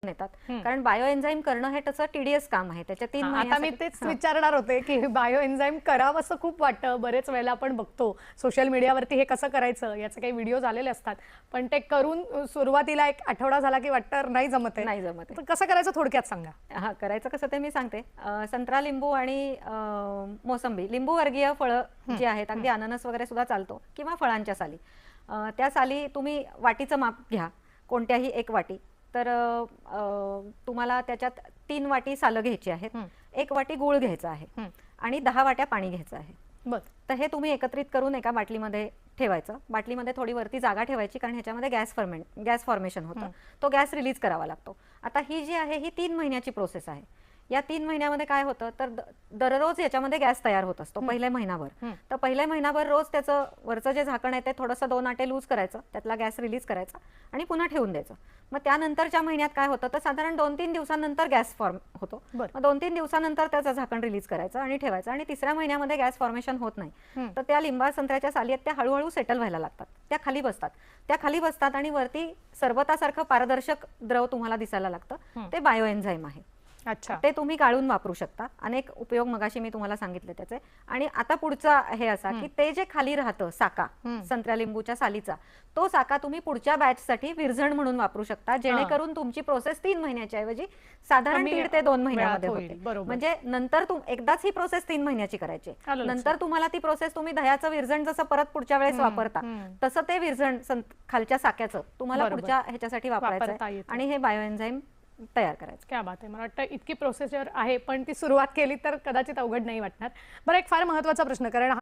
येतात कारण bio enzyme करणं हे त्याचं टीडीएस काम आहे. त्याच्या 3 आता मी महिन्यासाठी तेच विचारणार होते की बायो एन्झाईम करावं असं खूप वाटतं. बरेच वेळेला आपण बघतो सोशल मीडियावरती हे कसं करायचं याचे काही व्हिडिओज आलेले असतात, पण ते करून सुरुवातीला एक आठवडा झाला की वाटतं नाही जमत आहे. नाही जमत आहे. तर कसं करायचं थोडक्यात सांगा. हा, करायचं कसं ते मी सांगते. संत्रा, लिंबू आणि मोसंबी, लिंबू वर्गीय फळं जी आहेत, अगदी अननस वगैरे सुद्धा चालतो, किंवा फळांच्या साली, त्या साली तुम्ही वाटीचं माप घ्या, कोणत्याही एक वाटी. तर तुम्हाला त्याच्यात 3 वाटी सालं घ्यायची आहेत, 1 वाटी गूळ घ्यायचा आहे आणि 10 वाट्या पाणी घ्यायचं आहे. तर हे तुम्ही एकत्रित करून एका बाटलीमध्ये ठेवायचं. बाटलीमध्ये थोडी वरती जागा ठेवायची कारण ह्याच्यामध्ये गॅस फॉर्मेशन होतं, तो गॅस रिलीज करावा लागतो. आता ही जी आहे ही 3 महिन्याची प्रोसेस आहे. या 3 महिन्यामध्ये काय होतं तर दररोज याच्यामध्ये गॅस तयार होत असतो पहिल्या महिनाभर. तर पहिल्या महिनाभर रोज त्याचं वरचं जे झाकण आहे ते थोडंसं 2 आटे लूज करायचं, त्यातला गॅस रिलीज करायचा आणि पुन्हा ठेवून द्यायचं. मग त्यानंतरच्या महिन्यात काय होतं तर साधारण 2-3 दिवसांनंतर गॅस फॉर्म होतो. मग 2-3 दिवसांनंतर त्याचं झाकण रिलीज करायचं आणि ठेवायचं. आणि तिसऱ्या महिन्यामध्ये गॅस फॉर्मेशन होत नाही तर त्या लिंबा संत्र्याच्या साली आहेत त्या हळूहळू सेटल व्हायला लागतात, त्या खाली बसतात आणि वरती सरबतासारखं पारदर्शक द्रव तुम्हाला दिसायला लागतं. ते बायो एन्झाईम आहे. अच्छा, ते तुम्ही गाळून वापरू शकता. अनेक उपयोग मगाशी मी तुम्हाला सांगितले त्याचे. आणि आता पुढचा हे असा की ते जे खाली राहतं साका संत्र्या लिंबूच्या सालीचा, तो साका तुम्ही पुढच्या बॅचसाठी विरझण म्हणून वापरू शकता, जेणेकरून तुमची प्रोसेस 3 महिन्याच्या ऐवजी साधारण 1.5 ते 2 महिन्यामध्ये होते. म्हणजे नंतर एकदाच ही प्रोसेस 3 महिन्याची करायची. नंतर तुम्हाला ती प्रोसेस तुम्ही दह्याचं विरझण जसं परत पुढच्या वेळेस वापरता तसं ते विरझण खालच्या साक्याचं तुम्हाला पुढच्या ह्याच्यासाठी वापरायचं आहे आणि हे बायो एन्झाईम तयार करायचं. क्या बात आहे. मला वाटतं इतकी प्रोसेसर आहे, पण ती सुरुवात केली तर कदाचित अवघड नाही वाटणार. बरं, एक फार महत्त्वाचा प्रश्न, कारण